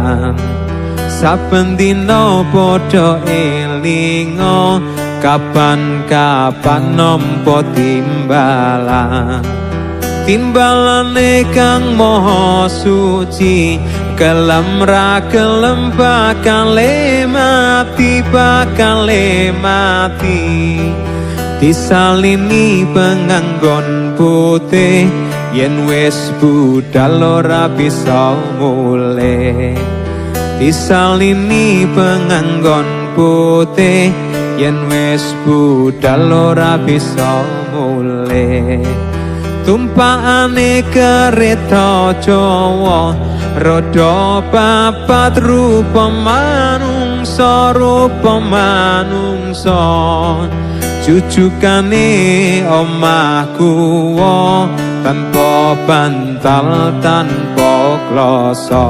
timbalan saben dina padha elinga kapan-kapan nampa timbalan timbalane kang maha suci kelem ra kelem bakal mati disalini penganggon putih yen wis budal ora bisa mulih disalini penganggon putih yen wis budal ora bisa mulih tumpakane kereta Jawa roda papat rupa manungsa jujukane omahku tanpa bantal tanpa kloso